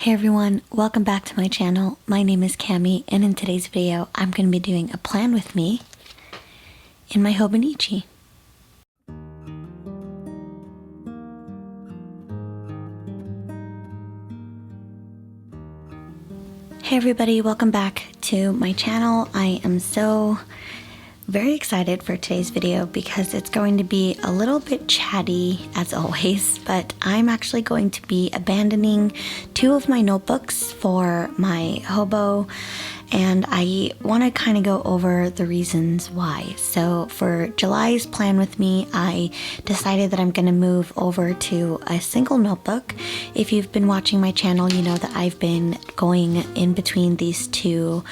Hey everyone, welcome back to my channel. My name is Cami, and in today's video, I'm going to be doing a plan with me in my Hobonichi. Hey everybody, welcome back to my channel. I am so very excited for today's video because it's going to be a little bit chatty as always, but I'm actually going to be abandoning two of my notebooks for my hobo, and I want to kind of go over the reasons why. So for July's plan with me, I decided that I'm going to move over to a single notebook. If you've been watching my channel, you know that I've been going in between these two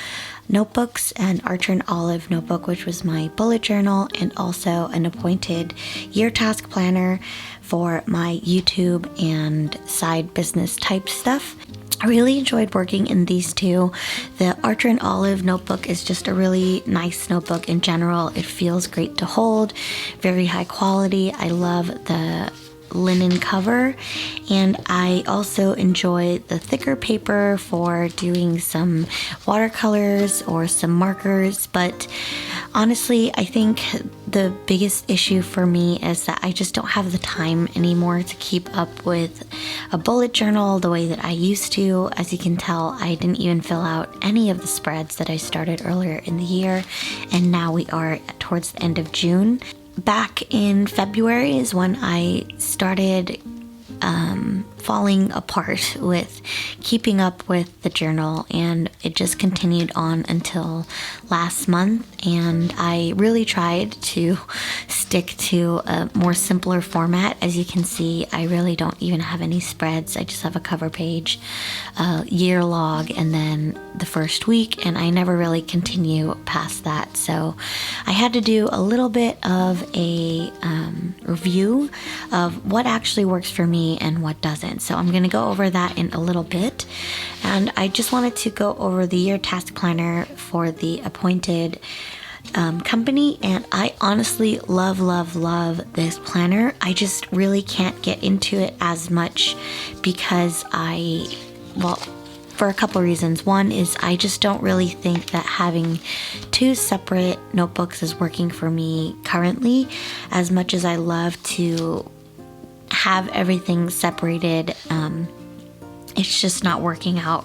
notebooks, an Archer and Olive notebook, which was my bullet journal, and also an appointed year task planner for my YouTube and side business type stuff. I really enjoyed working in these two. The Archer and Olive notebook is just a really nice notebook in general. It feels great to hold, very high quality. I love the linen cover, and I also enjoy the thicker paper for doing some watercolors or some markers. But honestly, I think the biggest issue for me is that I just don't have the time anymore to keep up with a bullet journal the way that I used to. As you can tell, I didn't even fill out any of the spreads that I started earlier in the year, and now we are towards the end of June. Back in February is when I started falling apart with keeping up with the journal, and it just continued on until last month. And I really tried to stick to a more simpler format. As you can see, I really don't even have any spreads. I just have a cover page, a year log, and then the first week, and I never really continue past that. So I had to do a little bit of a review of what actually works for me and what doesn't. So I'm going to go over that in a little bit, and I just wanted to go over the year task planner for the appointed company, and I honestly love this planner. I just really can't get into it as much because for a couple reasons. One is I just don't really think that having two separate notebooks is working for me currently. As much as I love to have everything separated, it's just not working out,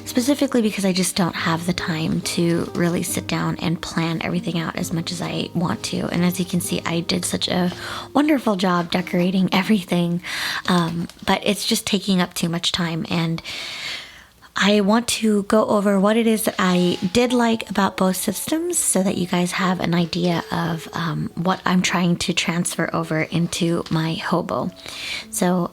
specifically because I just don't have the time to really sit down and plan everything out as much as I want to. And as you can see, I did such a wonderful job decorating everything, but it's just taking up too much time. And I want to go over what it is that I did like about both systems so that you guys have an idea of what I'm trying to transfer over into my hobo. So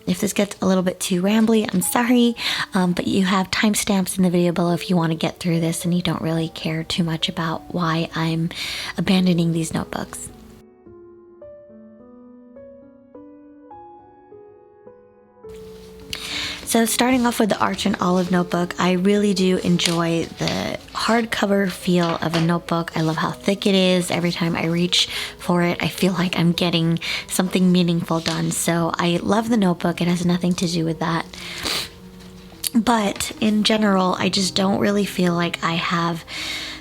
if this gets a little bit too rambly, I'm sorry, but you have timestamps in the video below if you want to get through this and you don't really care too much about why I'm abandoning these notebooks. So starting off with the Archer and Olive notebook, I really do enjoy the hardcover feel of a notebook. I love how thick it is. Every time I reach for it, I feel like I'm getting something meaningful done. So I love the notebook. It has nothing to do with that. But in general, I just don't really feel like I have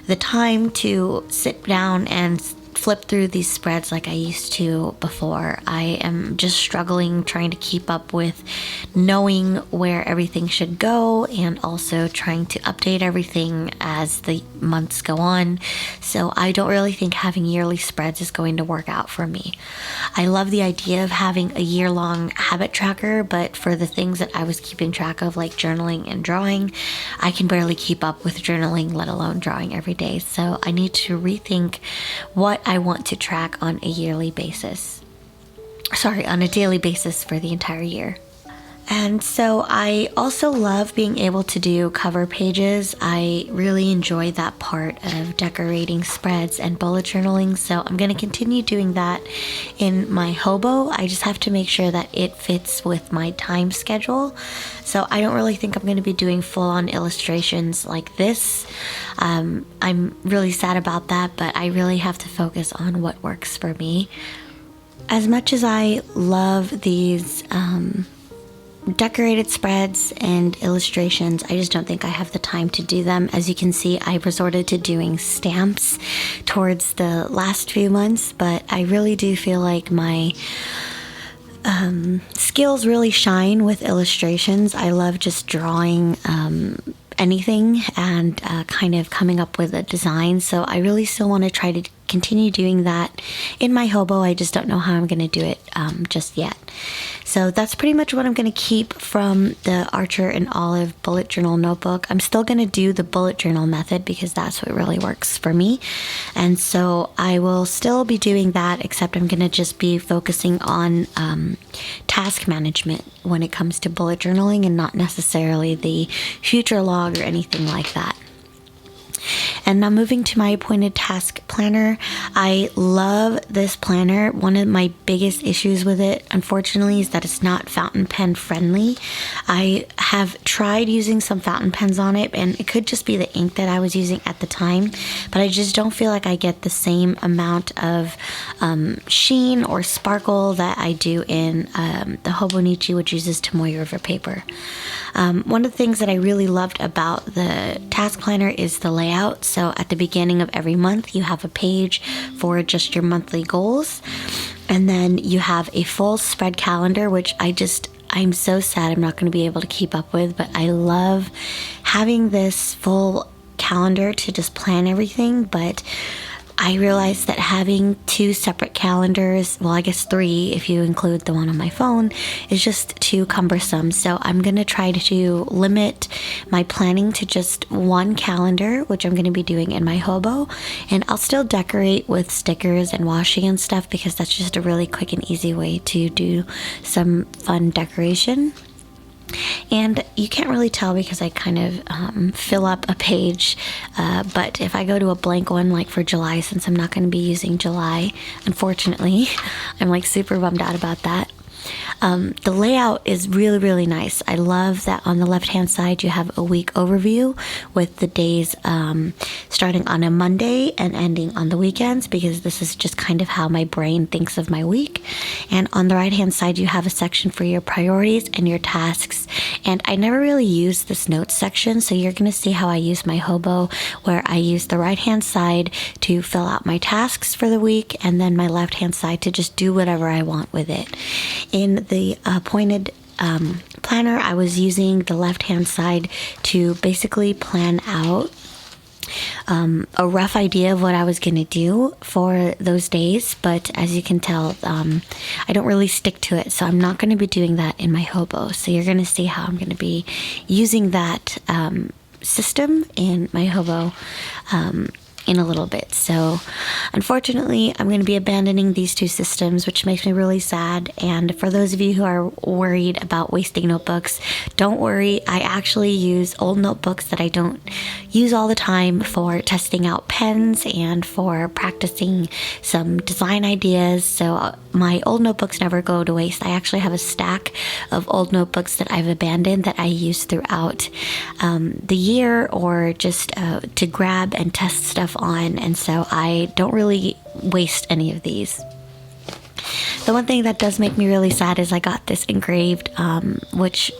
the time to sit down and flip through these spreads like I used to before. I am just struggling trying to keep up with knowing where everything should go and also trying to update everything as the months go on. So I don't really think having yearly spreads is going to work out for me. I love the idea of having a year-long habit tracker, but for the things that I was keeping track of, like journaling and drawing, I can barely keep up with journaling, let alone drawing every day. So I need to rethink what I want to track on a yearly basis. Sorry, on a daily basis for the entire year. And so I also love being able to do cover pages. I really enjoy that part of decorating spreads and bullet journaling, so I'm going to continue doing that in my hobo. I just have to make sure that it fits with my time schedule. So I don't really think I'm going to be doing full-on illustrations like this. I'm really sad about that, but I really have to focus on what works for me. As much as I love these decorated spreads and illustrations, I just don't think I have the time to do them. As you can see, I resorted to doing stamps towards the last few months, but I really do feel like my skills really shine with illustrations. I love just drawing anything and kind of coming up with a design, so I really still want to try to continue doing that in my hobo. I just don't know how I'm going to do it just yet. So that's pretty much what I'm going to keep from the Archer and Olive bullet journal notebook. I'm still going to do the bullet journal method because that's what really works for me. And so I will still be doing that, except I'm going to just be focusing on task management when it comes to bullet journaling and not necessarily the future log or anything like that. And now moving to my appointed task planner. I love this planner. One of my biggest issues with it, unfortunately, is that it's not fountain pen friendly. I have tried using some fountain pens on it, and it could just be the ink that I was using at the time, but I just don't feel like I get the same amount of sheen or sparkle that I do in the Hobonichi, which uses Tomoe River paper. One of the things that I really loved about the task planner is the layout. So at the beginning of every month, you have a page for just your monthly goals. And then you have a full spread calendar, which I'm so sad I'm not going to be able to keep up with, but I love having this full calendar to just plan everything. But I realized that having 2 separate calendars, well, I guess 3 if you include the one on my phone, is just too cumbersome. So I'm going to try to limit my planning to just 1 calendar, which I'm going to be doing in my hobo. And I'll still decorate with stickers and washi and stuff because that's just a really quick and easy way to do some fun decoration. And you can't really tell because I kind of fill up a page, but if I go to a blank one like for July, since I'm not going to be using July, unfortunately, I'm like super bummed out about that. The layout is really, really nice. I love that on the left-hand side you have a week overview with the days starting on a Monday and ending on the weekends, because this is just kind of how my brain thinks of my week. And on the right-hand side you have a section for your priorities and your tasks. And I never really use this notes section, so you're going to see how I use my hobo, where I use the right-hand side to fill out my tasks for the week, and then my left-hand side to just do whatever I want with it. In the appointed planner, I was using the left-hand side to basically plan out a rough idea of what I was going to do for those days, but as you can tell, I don't really stick to it, so I'm not going to be doing that in my hobo. So you're going to see how I'm going to be using that system in my hobo in a little bit. So unfortunately, I'm going to be abandoning these 2 systems, which makes me really sad. And for those of you who are worried about wasting notebooks, don't worry. I actually use old notebooks that I don't use all the time for testing out pens and for practicing some design ideas. So my old notebooks never go to waste. I actually have a stack of old notebooks that I've abandoned that I use throughout the year, or just to grab and test stuff on, and so I don't really waste any of these. The one thing that does make me really sad is I got this engraved, which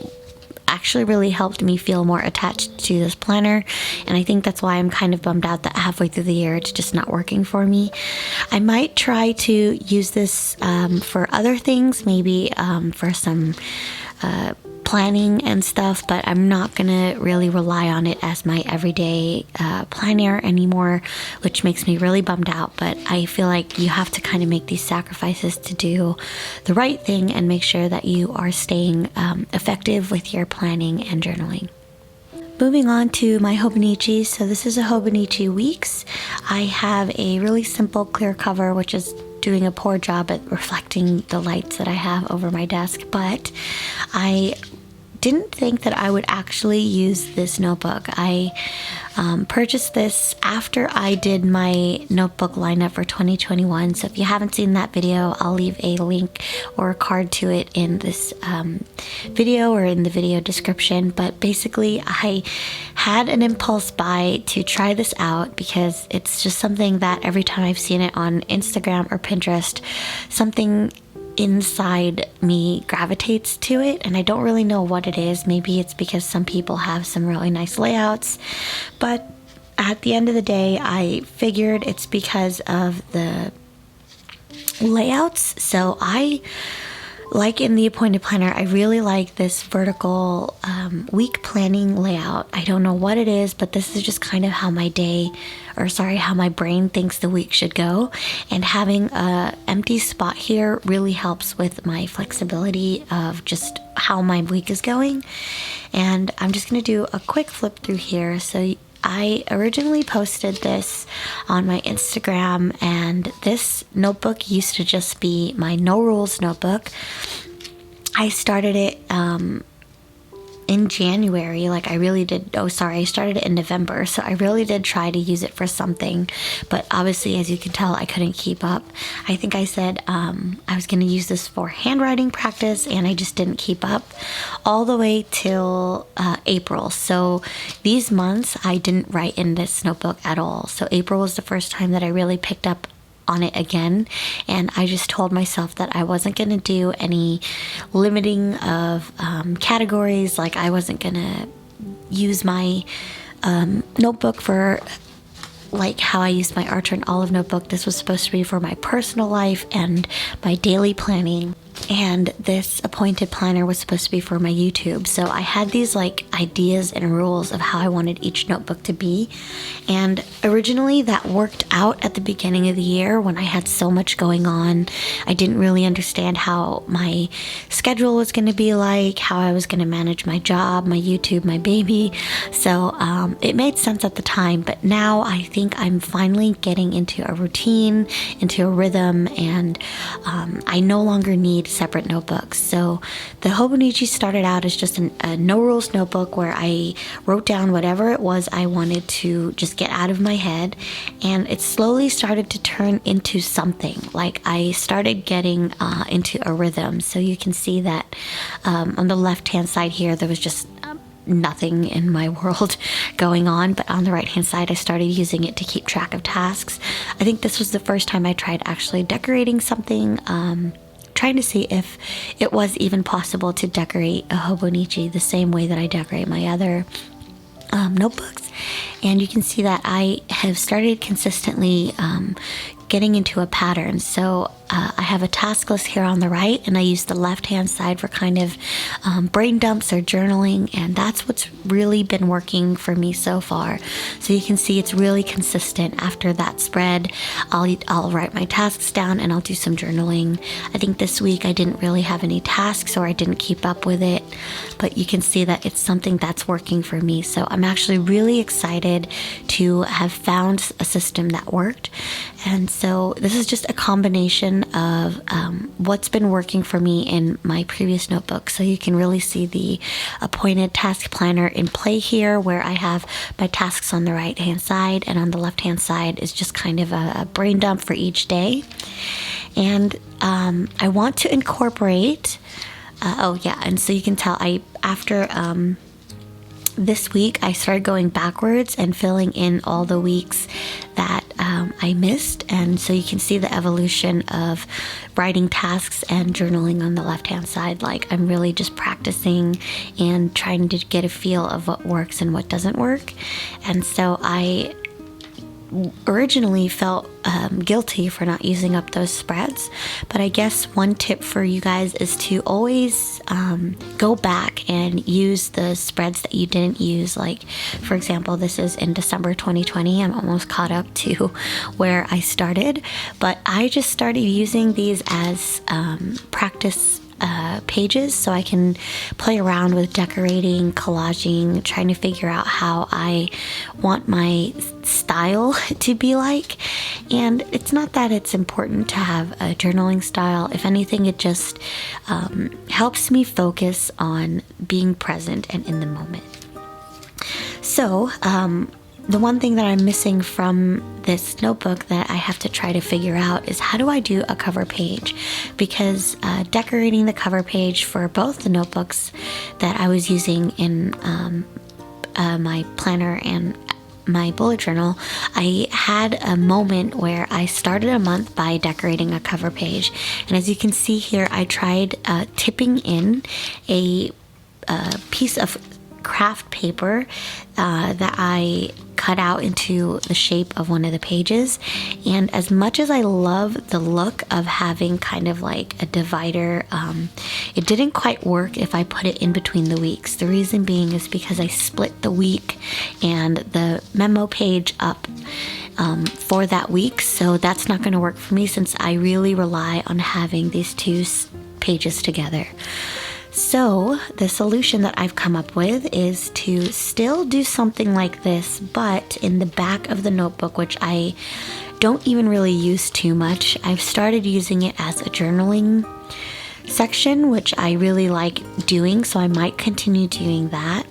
actually really helped me feel more attached to this planner, and I think that's why I'm kind of bummed out that halfway through the year it's just not working for me. I might try to use this for other things, maybe for some planning and stuff, but I'm not gonna really rely on it as my everyday planner anymore, which makes me really bummed out. But I feel like you have to kind of make these sacrifices to do the right thing and make sure that you are staying effective with your planning and journaling. Moving on to my Hobonichi. So this is a Hobonichi Weeks. I have a really simple clear cover, which is doing a poor job at reflecting the lights that I have over my desk, but I didn't think that I would actually use this notebook. I purchased this after I did my notebook lineup for 2021. So if you haven't seen that video, I'll leave a link or a card to it in this video or in the video description. But basically, I had an impulse buy to try this out because it's just something that every time I've seen it on Instagram or Pinterest, something inside me gravitates to it, and I don't really know what it is. Maybe it's because some people have some really nice layouts, but at the end of the day, I figured it's because of the layouts. So like in the appointed planner, I really like this vertical week planning layout. I don't know what it is, but this is just kind of how how my brain thinks the week should go. And having a empty spot here really helps with my flexibility of just how my week is going. And I'm just going to do a quick flip through here. So I originally posted this on my Instagram, and this notebook used to just be my no rules notebook. I started it in January. I started it in November, so I really did try to use it for something, but obviously, as you can tell, I couldn't keep up. I think I said I was going to use this for handwriting practice, and I just didn't keep up all the way till April. So these months I didn't write in this notebook at all. So April was the first time that I really picked up on it again, and I just told myself that I wasn't going to do any limiting of categories. Like, I wasn't going to use my notebook for like how I used my Archer and Olive notebook. This was supposed to be for my personal life and my daily planning, and this appointed planner was supposed to be for my YouTube. So I had these like ideas and rules of how I wanted each notebook to be, and originally that worked out at the beginning of the year when I had so much going on. I didn't really understand how my schedule was going to be like, how I was going to manage my job, my YouTube, my baby. So it made sense at the time, but now I think I'm finally getting into a routine, into a rhythm, and I no longer need separate notebooks. So the Hobonichi started out as just a no rules notebook where I wrote down whatever it was I wanted to just get out of my head, and it slowly started to turn into something. Like, I started getting into a rhythm. So you can see that on the left hand side here there was just nothing in my world going on, but on the right hand side I started using it to keep track of tasks. I think this was the first time I tried actually decorating something, trying to see if it was even possible to decorate a Hobonichi the same way that I decorate my other notebooks. And you can see that I have started consistently getting into a pattern. So I have a task list here on the right, and I use the left hand side for kind of brain dumps or journaling, and that's what's really been working for me so far. So you can see it's really consistent. After that spread, I'll write my tasks down and I'll do some journaling. I think this week I didn't really have any tasks, or I didn't keep up with it, but you can see that it's something that's working for me. So I'm actually really excited to have found a system that worked. And so this is just a combination of what's been working for me in my previous notebook. So you can really see the appointed task planner in play here, where I have my tasks on the right hand side, and on the left hand side is just kind of a brain dump for each day. And I want to incorporate and so you can tell after this week I started going backwards and filling in all the weeks that I missed, and so you can see the evolution of writing tasks and journaling on the left hand side. Like, I'm really just practicing and trying to get a feel of what works and what doesn't work. And so I originally felt guilty for not using up those spreads, but I guess one tip for you guys is to always go back and use the spreads that you didn't use. Like, for example, this is in December 2020. I'm almost caught up to where I started, but I just started using these as practice pages, so I can play around with decorating, collaging, trying to figure out how I want my style to be like. And it's not that it's important to have a journaling style. If anything, it just helps me focus on being present and in the moment. So the one thing that I'm missing from this notebook that I have to try to figure out is, how do I do a cover page? Because decorating the cover page for both the notebooks that I was using in my planner and my bullet journal, I had a moment where I started a month by decorating a cover page. And as you can see here, I tried tipping in a piece of craft paper that I cut out into the shape of one of the pages. And as much as I love the look of having kind of like a divider, it didn't quite work if I put it in between the weeks. The reason being is because I split the week and the memo page up for that week, so that's not going to work for me since I really rely on having these two pages together. So the solution that I've come up with is to still do something like this, but in the back of the notebook, which I don't even really use too much. I've started using it as a journaling section, which I really like doing, so I might continue doing that.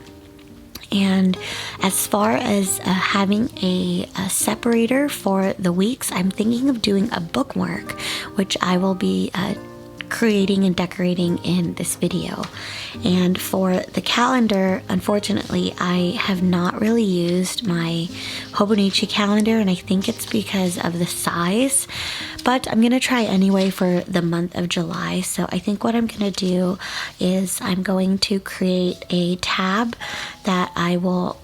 And as far as having a separator for the weeks, I'm thinking of doing a bookmark, which I will be creating and decorating in this video. And for the calendar, unfortunately, I have not really used my Hobonichi calendar, and I think it's because of the size, but I'm gonna try anyway for the month of July. So I think what I'm gonna do is I'm going to create a tab that I will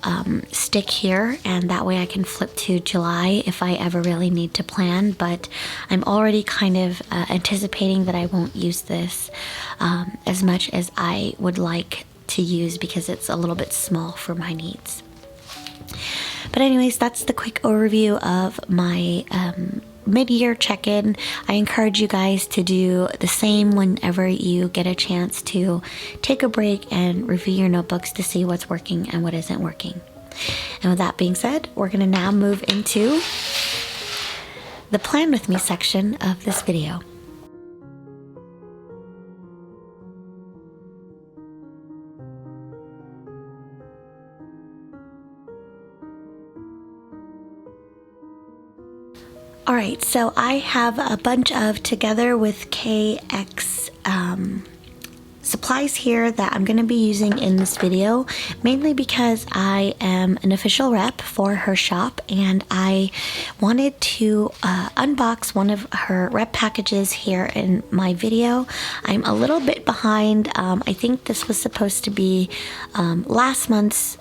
stick here, and that way I can flip to July if I ever really need to plan. But I'm already kind of anticipating that I won't use this as much as I would like to use because it's a little bit small for my needs. But anyways, that's the quick overview of my mid-year check-in. I encourage you guys to do the same whenever you get a chance to take a break and review your notebooks to see what's working and what isn't working. And with that being said, we're going to now move into the Plan With Me section of this video. Alright, so I have a bunch of TOGETHERWITHKX supplies here that I'm going to be using in this video, mainly because I am an official rep for her shop and I wanted to unbox one of her rep packages here in my video. I'm a little bit behind. I think this was supposed to be last month's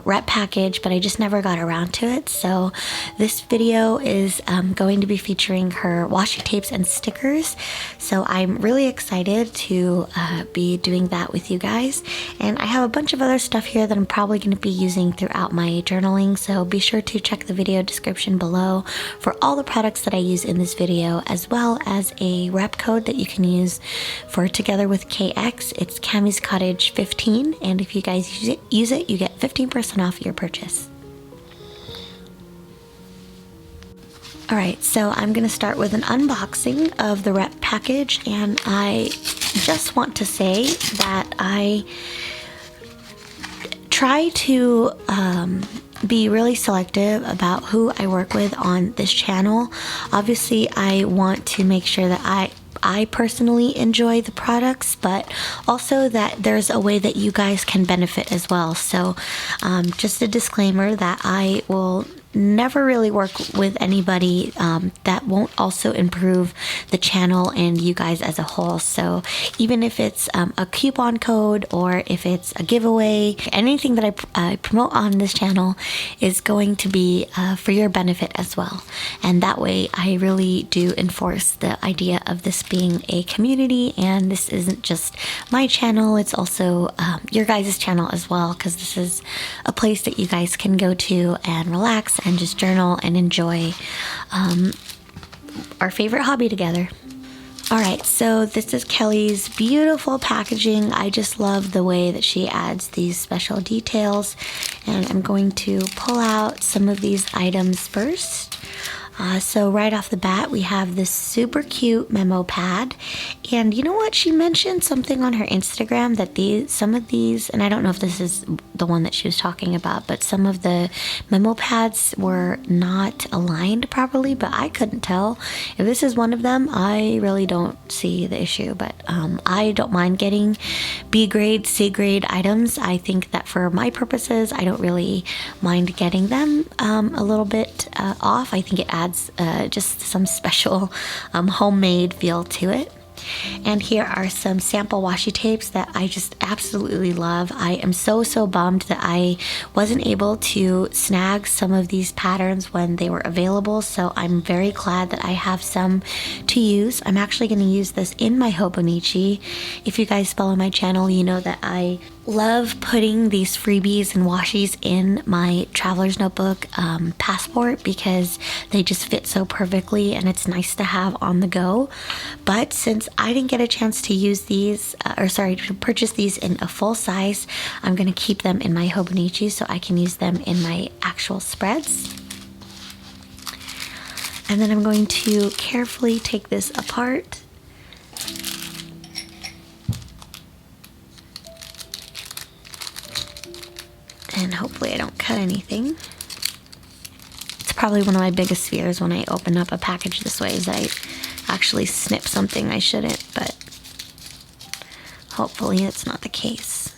rep package, but I just never got around to it. So this video is going to be featuring her washi tapes and stickers. So I'm really excited to be doing that with you guys. And I have a bunch of other stuff here that I'm probably going to be using throughout my journaling. So be sure to check the video description below for all the products that I use in this video, as well as a rep code that you can use for Together with KX. It's Cammy's Cottage 15, and if you guys use it, you get 15% off your purchase. Alright, so I'm going to start with an unboxing of the rep package, and I just want to say that I try to be really selective about who I work with on this channel. Obviously, I want to make sure that I personally enjoy the products, but also that there's a way that you guys can benefit as well. So just a disclaimer that I will never really work with anybody that won't also improve the channel and you guys as a whole. So even if it's a coupon code or if it's a giveaway, anything that I promote on this channel is going to be for your benefit as well. And that way I really do enforce the idea of this being a community, and this isn't just my channel, it's also your guys' channel as well, because this is a place that you guys can go to and relax and just journal and enjoy our favorite hobby together. Alright, so this is Kelly's beautiful packaging. I just love the way that she adds these special details, and I'm going to pull out some of these items first. So right off the bat, we have this super cute memo pad. And you know what? She mentioned something on her Instagram that some of these, and I don't know if this is the one that she was talking about, but some of the memo pads were not aligned properly, but I couldn't tell. If this is one of them, I really don't see the issue, but I don't mind getting B grade, C grade items. I think that for my purposes, I don't really mind getting them a little bit off. I think it adds just some special homemade feel to it. And here are some sample washi tapes that I just absolutely love. I am so bummed that I wasn't able to snag some of these patterns when they were available, so I'm very glad that I have some to use. I'm actually going to use this in my Hobonichi. If you guys follow my channel, you know that I love putting these freebies and washies in my traveler's notebook passport because they just fit so perfectly and it's nice to have on the go. But since I didn't get a chance to use these, to purchase these in a full size, I'm going to keep them in my Hobonichi so I can use them in my actual spreads. And then I'm going to carefully take this apart. And hopefully I don't cut anything. It's probably one of my biggest fears when I open up a package this way is that I actually snip something I shouldn't, but hopefully it's not the case.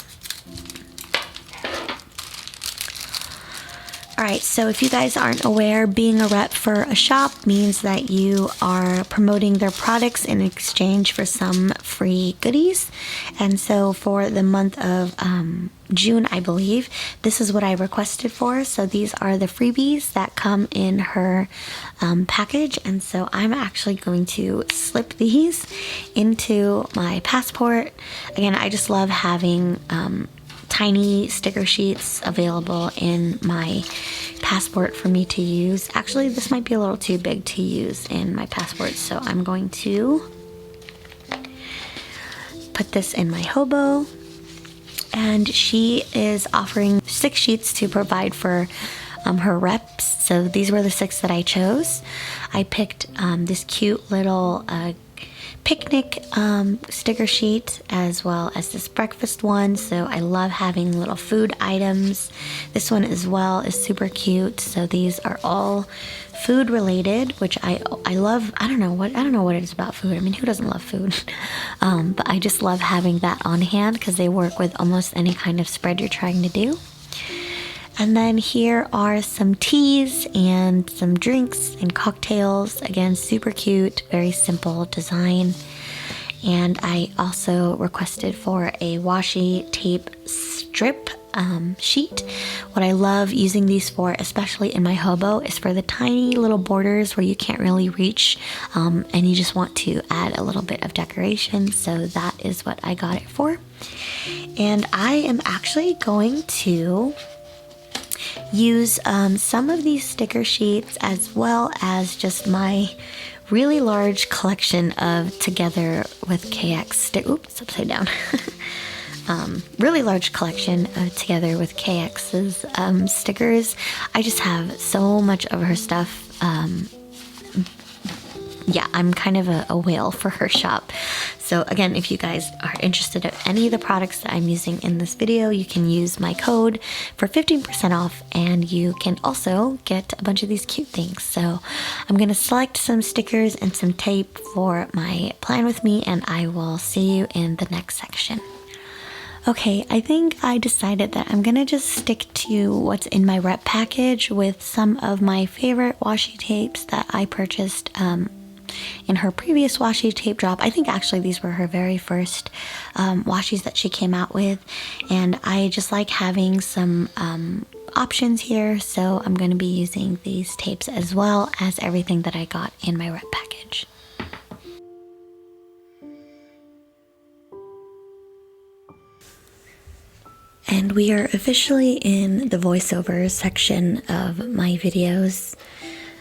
Alright, so if you guys aren't aware, being a rep for a shop means that you are promoting their products in exchange for some free goodies. And so for the month of June, I believe, this is what I requested for. So these are the freebies that come in her package. And so I'm actually going to slip these into my passport. Again, I just love having tiny sticker sheets available in my passport for me to use. Actually, this might be a little too big to use in my passport, so I'm going to put this in my hobo. And she is offering 6 sheets to provide for her reps. So these were the 6 that I chose. I picked this cute little picnic sticker sheet as well as this breakfast one. So I love having little food items. This one as well is super cute. So these are all food related, which I love. I don't know what it is about food. I mean, who doesn't love food? But I just love having that on hand because they work with almost any kind of spread you're trying to do. And then here are some teas and some drinks and cocktails. Again, super cute, very simple design. And I also requested for a washi tape strip sheet. What I love using these for, especially in my hobo, is for the tiny little borders where you can't really reach and you just want to add a little bit of decoration. So that is what I got it for. And I am actually going to use some of these sticker sheets as well as just my really large collection of Together with KX oops, upside down. Really large collection of Together with KX's stickers. I just have so much of her stuff. Yeah, I'm kind of a whale for her shop. So again, if you guys are interested in any of the products that I'm using in this video, you can use my code for 15% off, and you can also get a bunch of these cute things. So I'm going to select some stickers and some tape for my plan with me, and I will see you in the next section. Okay, I think I decided that I'm gonna just stick to what's in my rep package with some of my favorite washi tapes that I purchased in her previous washi tape drop. I think actually these were her very first washis that she came out with, and I just like having some options here, so I'm going to be using these tapes as well as everything that I got in my rep package. And we are officially in the voiceover section of my videos.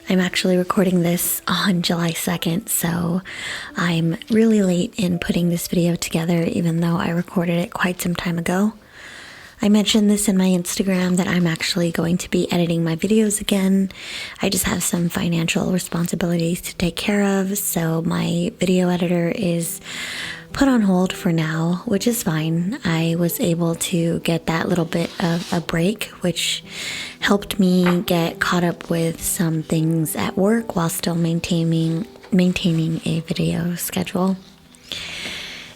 I'm actually recording this on July 2nd, so I'm really late in putting this video together, even though I recorded it quite some time ago. I mentioned this in my Instagram that I'm actually going to be editing my videos again. I just have some financial responsibilities to take care of, so my video editor is put on hold for now, which is fine. I was able to get that little bit of a break, which helped me get caught up with some things at work while still maintaining a video schedule.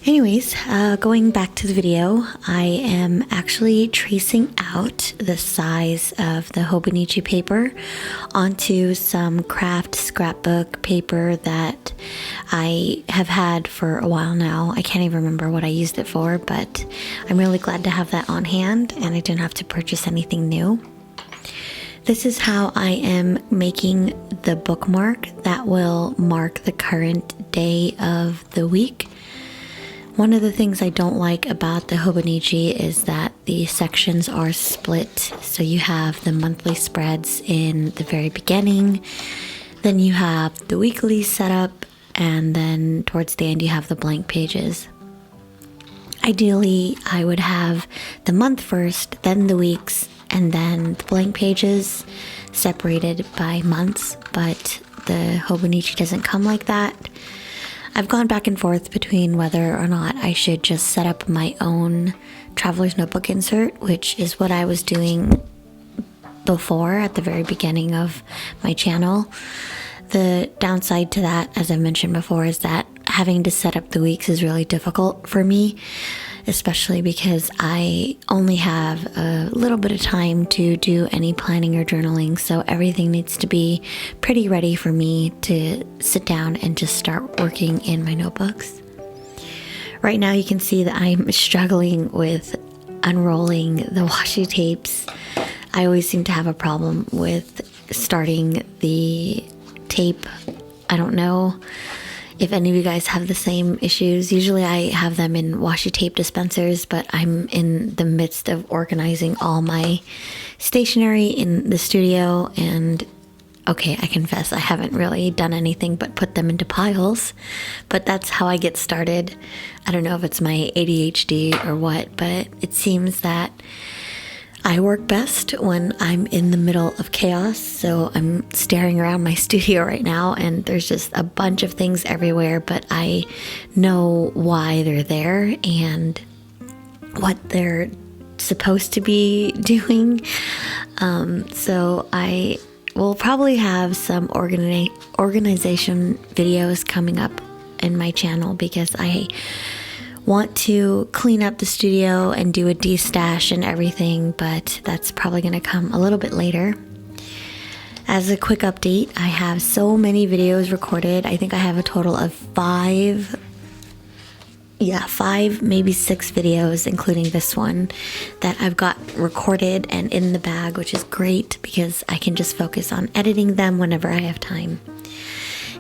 Anyways, going back to the video, I am actually tracing out the size of the Hobonichi paper onto some craft scrapbook paper that I have had for a while now. I can't even remember what I used it for, but I'm really glad to have that on hand and I didn't have to purchase anything new. This is how I am making the bookmark that will mark the current day of the week. One of the things I don't like about the Hobonichi is that the sections are split. So you have the monthly spreads in the very beginning, then you have the weekly setup, and then towards the end you have the blank pages. Ideally, I would have the month first, then the weeks, and then the blank pages separated by months, but the Hobonichi doesn't come like that. I've gone back and forth between whether or not I should just set up my own traveler's notebook insert, which is what I was doing before at the very beginning of my channel. The downside to that, as I mentioned before, is that having to set up the weeks is really difficult for me, especially because I only have a little bit of time to do any planning or journaling, so everything needs to be pretty ready for me to sit down and just start working in my notebooks. Right now you can see that I'm struggling with unrolling the washi tapes. I always seem to have a problem with starting the tape. I don't know if any of you guys have the same issues. Usually I have them in washi tape dispensers, but I'm in the midst of organizing all my stationery in the studio, and okay, I confess I haven't really done anything but put them into piles, but that's how I get started. I don't know if it's my ADHD or what, but it seems that I work best when I'm in the middle of chaos. So I'm staring around my studio right now and there's just a bunch of things everywhere, but I know why they're there and what they're supposed to be doing. So I will probably have some organization videos coming up in my channel because I want to clean up the studio and do a de-stash and everything, but that's probably going to come a little bit later. As a quick update, I have so many videos recorded. I think I have a total of five, maybe 6 videos, including this one, that I've got recorded and in the bag, which is great because I can just focus on editing them whenever I have time.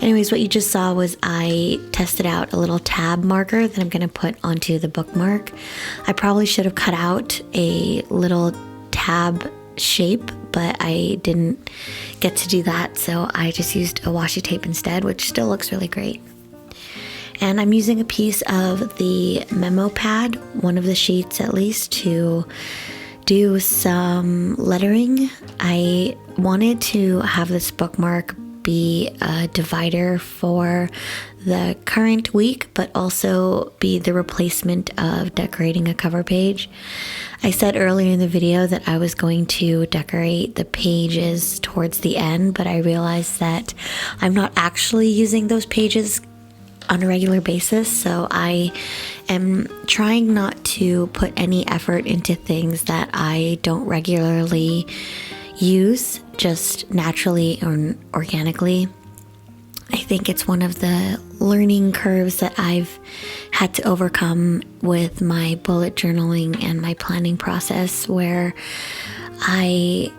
Anyways, what you just saw was I tested out a little tab marker that I'm going to put onto the bookmark. I probably should have cut out a little tab shape, but I didn't get to do that, so I just used a washi tape instead, which still looks really great. And I'm using a piece of the memo pad, one of the sheets at least, to do some lettering. I wanted to have this bookmark be a divider for the current week, but also be the replacement of decorating a cover page. I said earlier in the video that I was going to decorate the pages towards the end, but I realized that I'm not actually using those pages on a regular basis, so I am trying not to put any effort into things that I don't regularly use, just naturally or organically. I think it's one of the learning curves that I've had to overcome with my bullet journaling and my planning process, where I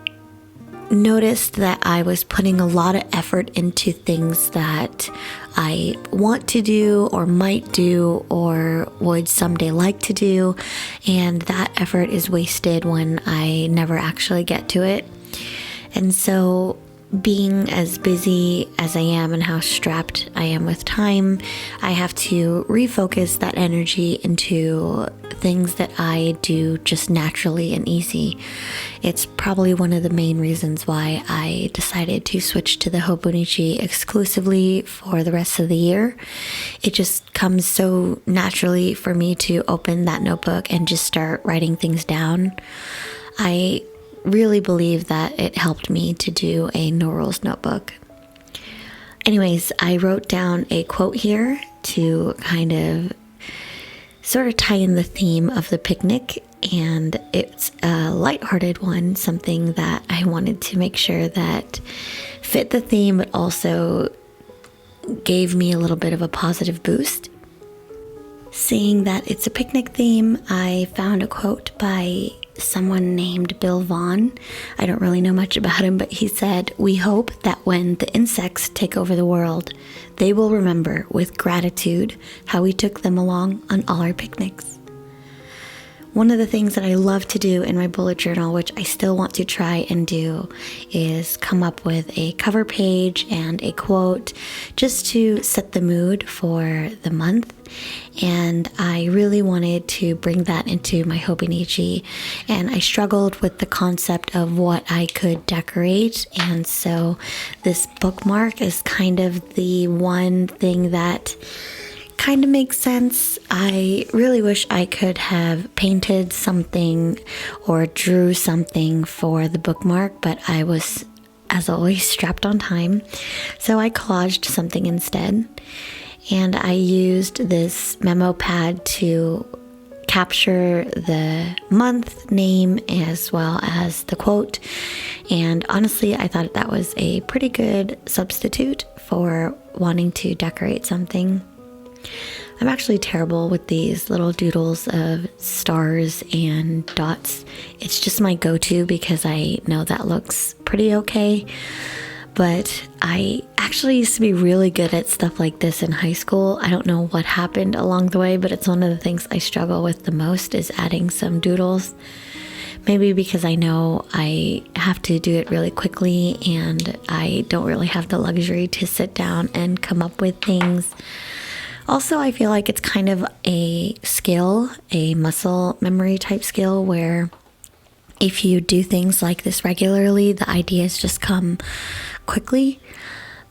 noticed that I was putting a lot of effort into things that I want to do or might do or would someday like to do, and that effort is wasted when I never actually get to it. And so being as busy as I am and how strapped I am with time, I have to refocus that energy into things that I do just naturally and easy. It's probably one of the main reasons why I decided to switch to the Hobonichi exclusively for the rest of the year. It just comes so naturally for me to open that notebook and just start writing things down. I really believe that it helped me to do a no rules notebook. Anyways, I wrote down a quote here to kind of sort of tie in the theme of the picnic, and it's a lighthearted one, something that I wanted to make sure that fit the theme but also gave me a little bit of a positive boost. Seeing that it's a picnic theme, I found a quote by someone named Bill Vaughn. I don't really know much about him, but he said, "We hope that when the insects take over the world, they will remember with gratitude how we took them along on all our picnics." One of the things that I love to do in my bullet journal, which I still want to try and do, is come up with a cover page and a quote just to set the mood for the month. And I really wanted to bring that into my Hobonichi, and I struggled with the concept of what I could decorate, and so this bookmark is kind of the one thing that kind of makes sense. I really wish I could have painted something or drew something for the bookmark, but I was, as always, strapped on time, so I collaged something instead. And I used this memo pad to capture the month name as well as the quote. And honestly, I thought that was a pretty good substitute for wanting to decorate something. I'm actually terrible with these little doodles of stars and dots. It's just my go-to because I know that looks pretty okay. But I actually used to be really good at stuff like this in high school. I don't know what happened along the way, but it's one of the things I struggle with the most is adding some doodles. Maybe because I know I have to do it really quickly and I don't really have the luxury to sit down and come up with things. Also, I feel like it's kind of a skill, a muscle memory type skill, where if you do things like this regularly, the ideas just come quickly,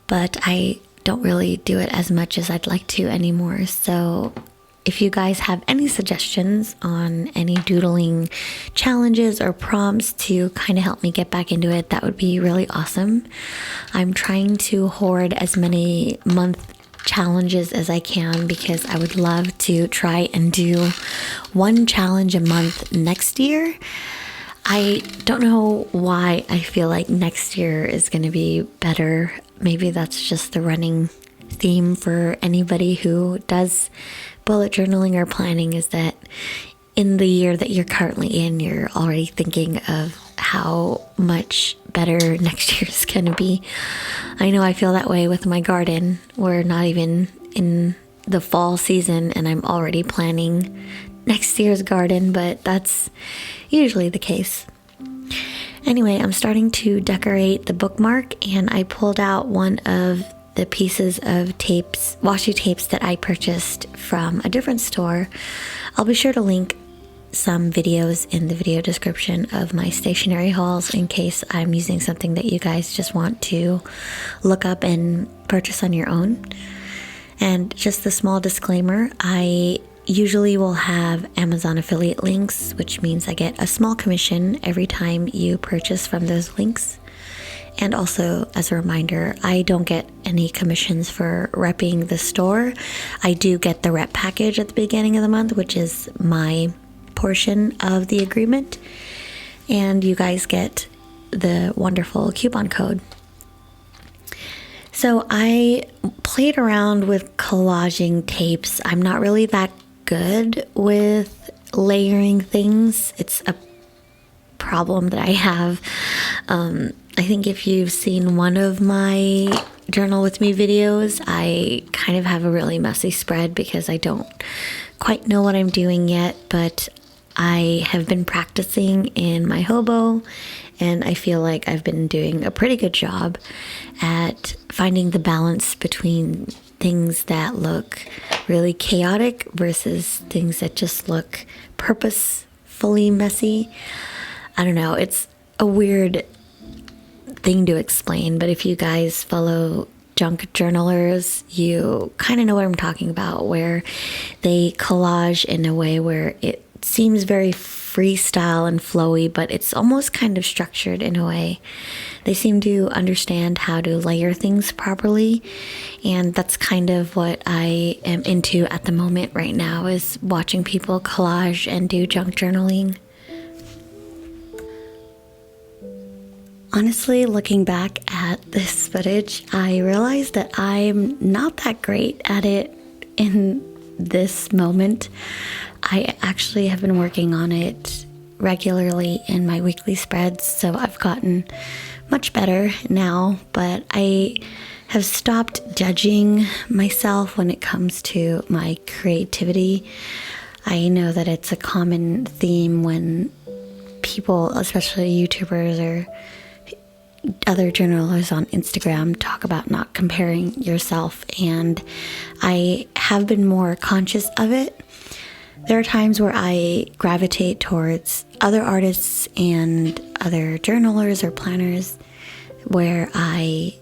but I don't really do it as much as I'd like to anymore. So if you guys have any suggestions on any doodling challenges or prompts to kind of help me get back into it, that would be really awesome. I'm trying to hoard as many month challenges as I can because I would love to try and do one challenge a month next year. I don't know why I feel like next year is going to be better. Maybe that's just the running theme for anybody who does bullet journaling or planning, is that in the year that you're currently in, you're already thinking of how much better next year is going to be. I know I feel that way with my garden. We're not even in the fall season and I'm already planning next year's garden, but that's usually the case. Anyway, I'm starting to decorate the bookmark, and I pulled out one of the pieces of tapes, washi tapes that I purchased from a different store. I'll be sure to link some videos in the video description of my stationery hauls in case I'm using something that you guys just want to look up and purchase on your own. And just a small disclaimer, I usually will have Amazon affiliate links, which means I get a small commission every time you purchase from those links. And also, as a reminder, I don't get any commissions for repping the store. I do get the rep package at the beginning of the month, which is my portion of the agreement. And you guys get the wonderful coupon code. So I played around with collaging tapes. I'm not really that good with layering things. It's a problem that I have. I think if you've seen one of my journal with me videos, I kind of have a really messy spread because I don't quite know what I'm doing yet, but I have been practicing in my hobo, and I feel like I've been doing a pretty good job at finding the balance between things that look really chaotic versus things that just look purposefully messy. I don't know, it's a weird thing to explain, but if you guys follow junk journalers, you kind of know what I'm talking about, where they collage in a way where it seems very freestyle and flowy, but it's almost kind of structured in a way. They seem to understand how to layer things properly, and that's kind of what I am into at the moment right now, is watching people collage and do junk journaling. Honestly, looking back at this footage, I realized that I'm not that great at it in this moment. I actually have been working on it regularly in my weekly spreads, so I've gotten much better now, but I have stopped judging myself when it comes to my creativity. I know that it's a common theme when people, especially YouTubers or other journalers on Instagram, talk about not comparing yourself, and I have been more conscious of it. There are times where I gravitate towards other artists and other journalers or planners where I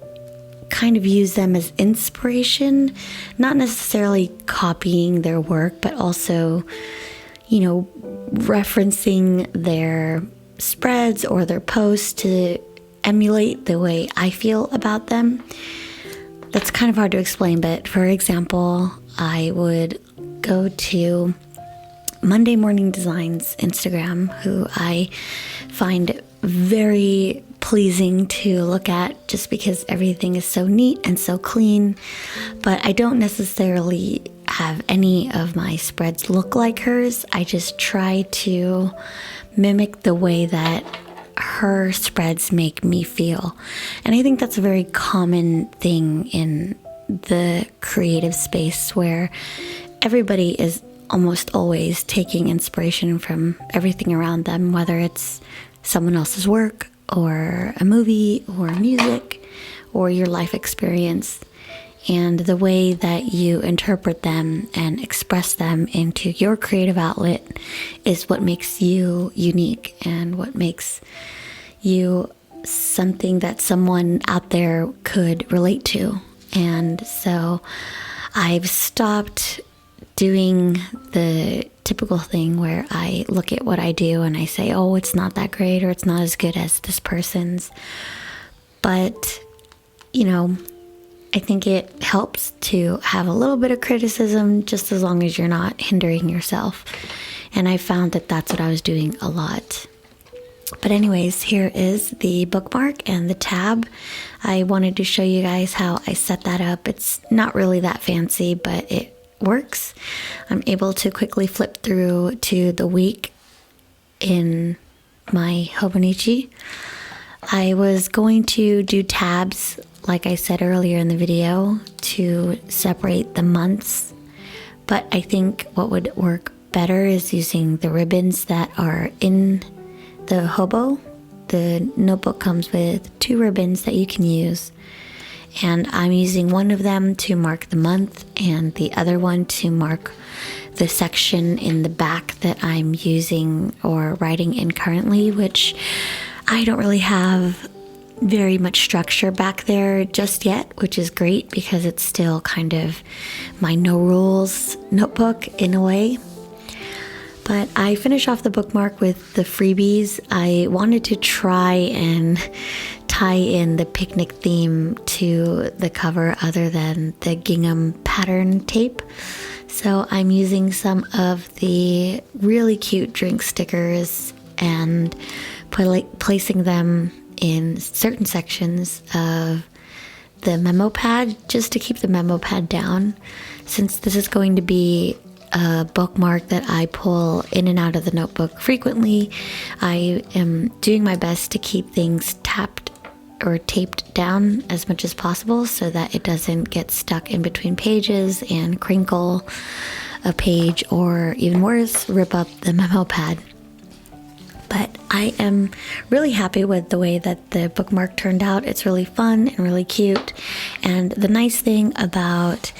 kind of use them as inspiration, not necessarily copying their work, but also, referencing their spreads or their posts to emulate the way I feel about them. That's kind of hard to explain, but for example, I would go to Monday Morning Designs Instagram, who I find very pleasing to look at just because everything is so neat and so clean, but I don't necessarily have any of my spreads look like hers. I just try to mimic the way that her spreads make me feel. And I think that's a very common thing in the creative space, where everybody is almost always taking inspiration from everything around them, whether it's someone else's work or a movie or music or your life experience. And the way that you interpret them and express them into your creative outlet is what makes you unique and what makes you something that someone out there could relate to. And so I've stopped doing the typical thing where I look at what I do and I say, oh, it's not that great, or it's not as good as this person's. But, I think it helps to have a little bit of criticism, just as long as you're not hindering yourself. And I found that that's what I was doing a lot. But anyways, here is the bookmark and the tab. I wanted to show you guys how I set that up. It's not really that fancy, but it works. I'm able to quickly flip through to the week in my Hobonichi. I was going to do tabs, like I said earlier in the video, to separate the months, but I think what would work better is using the ribbons that are in the Hobo. The notebook comes with 2 ribbons that you can use, and I'm using one of them to mark the month and the other one to mark the section in the back that I'm using or writing in currently, which I don't really have very much structure back there just yet, which is great because it's still kind of my no rules notebook in a way. But I finish off the bookmark with the freebies. I wanted to try and tie in the picnic theme to the cover other than the gingham pattern tape. So I'm using some of the really cute drink stickers and placing them in certain sections of the memo pad just to keep the memo pad down. Since this is going to be a bookmark that I pull in and out of the notebook frequently, I am doing my best to keep things tapped or taped down as much as possible so that it doesn't get stuck in between pages and crinkle a page, or even worse, rip up the memo pad. But I am really happy with the way that the bookmark turned out. It's really fun and really cute. And the nice thing about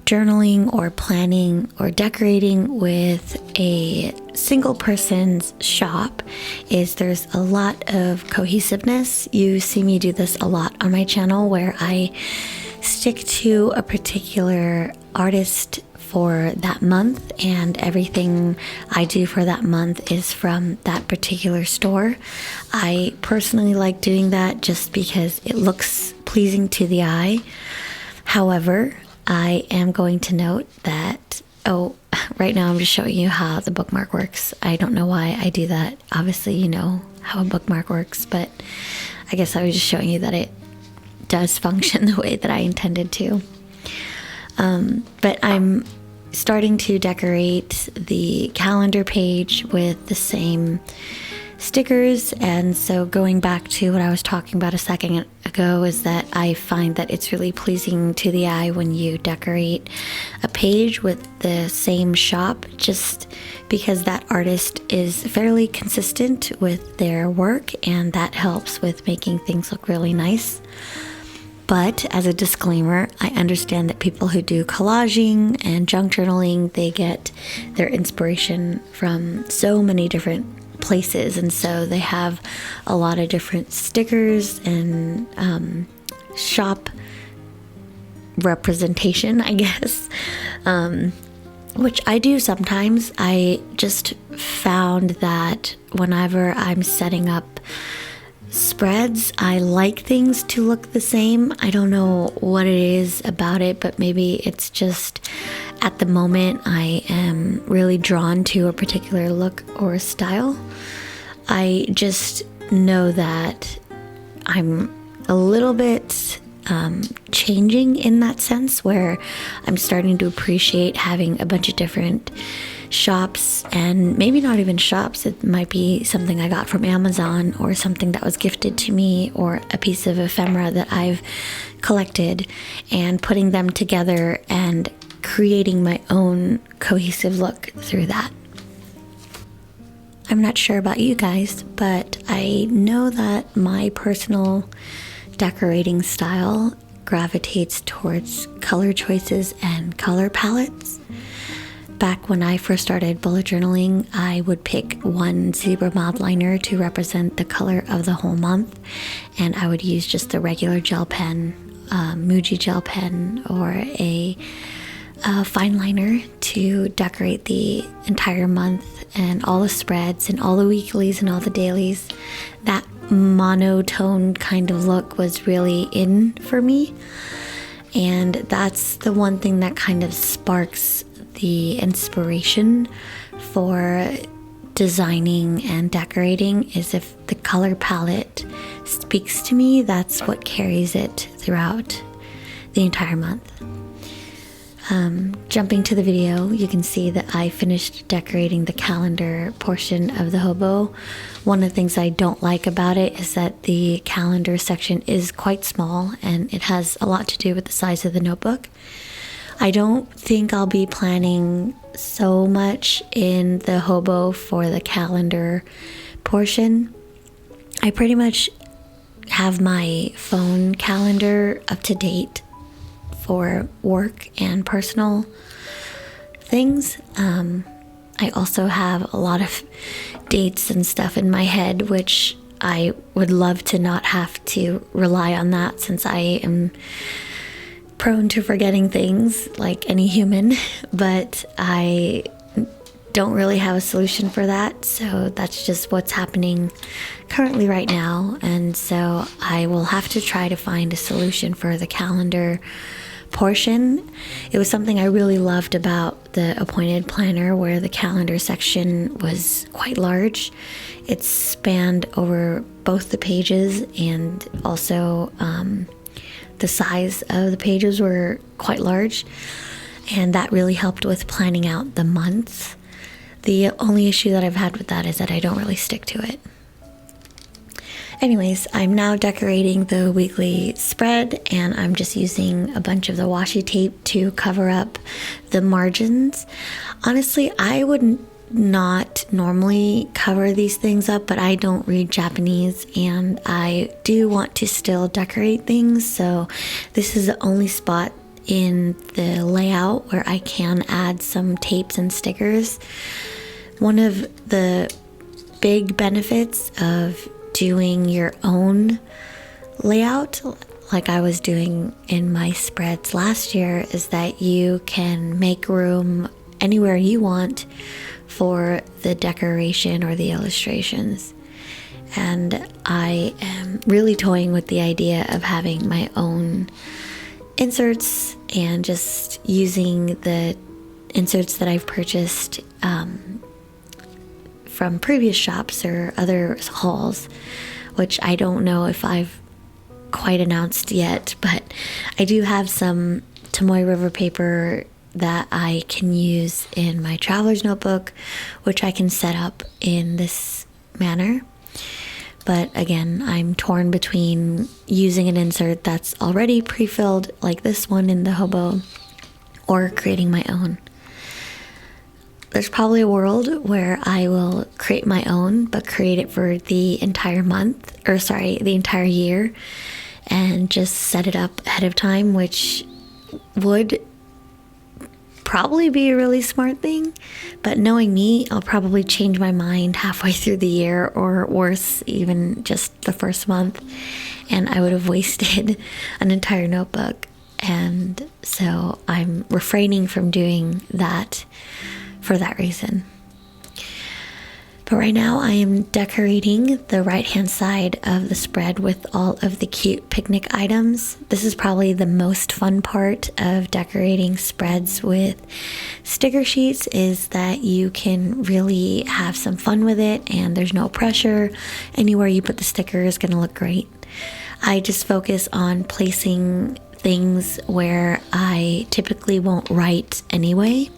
journaling or planning or decorating with a single person's shop is there's a lot of cohesiveness. You see me do this a lot on my channel, where I stick to a particular artist for that month, and everything I do for that month is from that particular store. I personally like doing that just because it looks pleasing to the eye. However, I am going to note that, right now I'm just showing you how the bookmark works. I don't know why I do that. Obviously, you know how a bookmark works, but I guess I was just showing you that it does function the way that I intended to. But I'm starting to decorate the calendar page with the same stickers. And so going back to what I was talking about a second ago, is that I find that it's really pleasing to the eye when you decorate a page with the same shop, just because that artist is fairly consistent with their work, and that helps with making things look really nice. But as a disclaimer, I understand that people who do collaging and junk journaling, they get their inspiration from so many different places, and so they have a lot of different stickers and shop representation, I guess, which I do sometimes. I just found that whenever I'm setting up spreads, I like things to look the same. I don't know what it is about it, but maybe it's just at the moment I am really drawn to a particular look or style. I just know that I'm a little bit changing in that sense, where I'm starting to appreciate having a bunch of different shops, and maybe not even shops. It might be something I got from Amazon, or something that was gifted to me, or a piece of ephemera that I've collected, and putting them together and creating my own cohesive look through that. I'm not sure about you guys, but I know that my personal decorating style gravitates towards color choices and color palettes. Back when I first started bullet journaling, I would pick one zebra mild liner to represent the color of the whole month, and I would use just the regular gel pen, Muji gel pen, or a fine liner to decorate the entire month, and all the spreads and all the weeklies and all the dailies. That monotone kind of look was really in for me, and that's the one thing that kind of sparks the inspiration for designing and decorating. Is if the color palette speaks to me, that's what carries it throughout the entire month. Jumping to the video, you can see that I finished decorating the calendar portion of the hobo. One of the things I don't like about it is that the calendar section is quite small, and it has a lot to do with the size of the notebook. I don't think I'll be planning so much in the hobo for the calendar portion. I pretty much have my phone calendar up to date for work and personal things. I also have a lot of dates and stuff in my head, which I would love to not have to rely on that, since I am prone to forgetting things like any human, but I don't really have a solution for that. So that's just what's happening currently right now. And so I will have to try to find a solution for the calendar portion. It was something I really loved about the appointed planner, where the calendar section was quite large. It spanned over both the pages, and also the size of the pages were quite large, and that really helped with planning out the months. The only issue that I've had with that is that I don't really stick to it. Anyways, I'm now decorating the weekly spread, and I'm just using a bunch of the washi tape to cover up the margins. Honestly, I would not normally cover these things up, but I don't read Japanese and I do want to still decorate things, so this is the only spot in the layout where I can add some tapes and stickers. One of the big benefits of doing your own layout, like I was doing in my spreads last year, is that you can make room anywhere you want for the decoration or the illustrations. And I am really toying with the idea of having my own inserts and just using the inserts that I've purchased from previous shops or other hauls, which I don't know if I've quite announced yet, but I do have some Tomoe River paper that I can use in my traveler's notebook, which I can set up in this manner. But again, I'm torn between using an insert that's already pre-filled, like this one in the Hobo, or creating my own. There's probably a world where I will create my own, but create it for the entire the entire year, and just set it up ahead of time, which would probably be a really smart thing. But knowing me, I'll probably change my mind halfway through the year, or worse, even just the first month, and I would have wasted an entire notebook. And so I'm refraining from doing that for that reason. But right now I am decorating the right hand side of the spread with all of the cute picnic items. This is probably the most fun part of decorating spreads with sticker sheets, is that you can really have some fun with it and there's no pressure. Anywhere you put the sticker is going to look great. I just focus on placing things where I typically won't write anyway.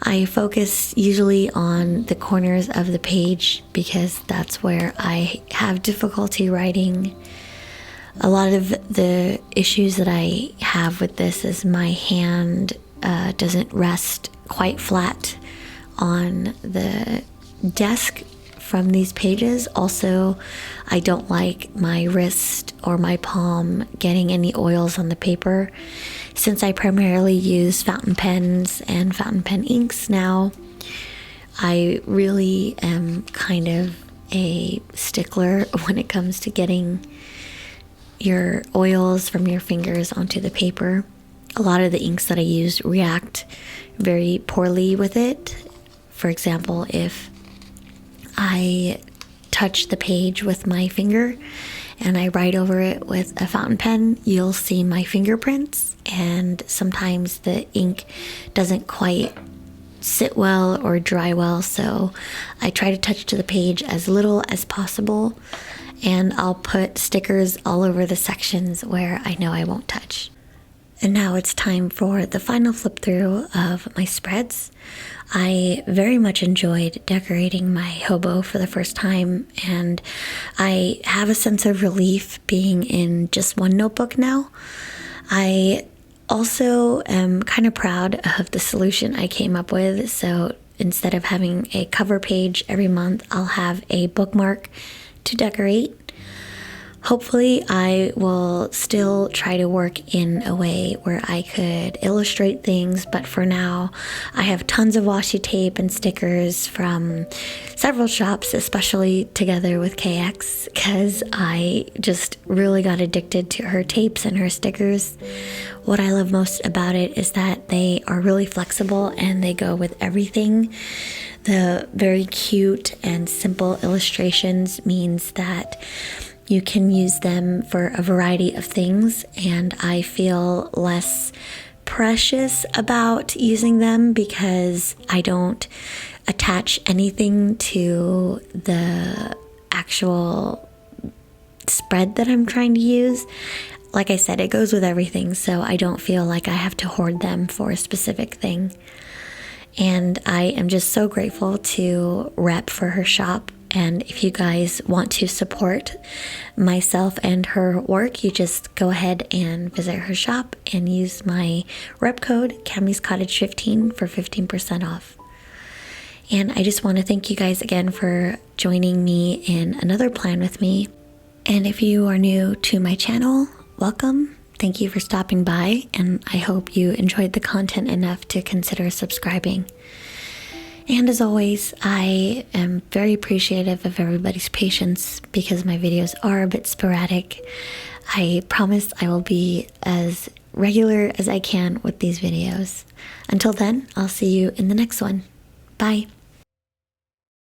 I focus usually on the corners of the page because that's where I have difficulty writing. A lot of the issues that I have with this is my hand doesn't rest quite flat on the desk from these pages. Also, I don't like my wrist or my palm getting any oils on the paper. Since I primarily use fountain pens and fountain pen inks now, I really am kind of a stickler when it comes to getting your oils from your fingers onto the paper. A lot of the inks that I use react very poorly with it. For example, if I touch the page with my finger and I write over it with a fountain pen, you'll see my fingerprints, and sometimes the ink doesn't quite sit well or dry well, so I try to touch to the page as little as possible, and I'll put stickers all over the sections where I know I won't touch. And now it's time for the final flip through of my spreads. I very much enjoyed decorating my hobo for the first time, and I have a sense of relief being in just one notebook now. I also am kind of proud of the solution I came up with. So instead of having a cover page every month, I'll have a bookmark to decorate. Hopefully, I will still try to work in a way where I could illustrate things, but for now, I have tons of washi tape and stickers from several shops, especially Together with KX, because I just really got addicted to her tapes and her stickers. What I love most about it is that they are really flexible and they go with everything. The very cute and simple illustrations means that you can use them for a variety of things, and I feel less precious about using them because I don't attach anything to the actual spread that I'm trying to use. Like I said, it goes with everything, so I don't feel like I have to hoard them for a specific thing. And I am just so grateful to rep for her shop And if you guys want to support myself and her work, you just go ahead and visit her shop and use my rep code Cammy's Cottage 15 for 15% off. And I just want to thank you guys again for joining me in another plan with me. And if you are new to my channel, welcome. Thank you for stopping by, and I hope you enjoyed the content enough to consider subscribing. And as always, I am very appreciative of everybody's patience because my videos are a bit sporadic. I promise I will be as regular as I can with these videos. Until then, I'll see you in the next one. Bye.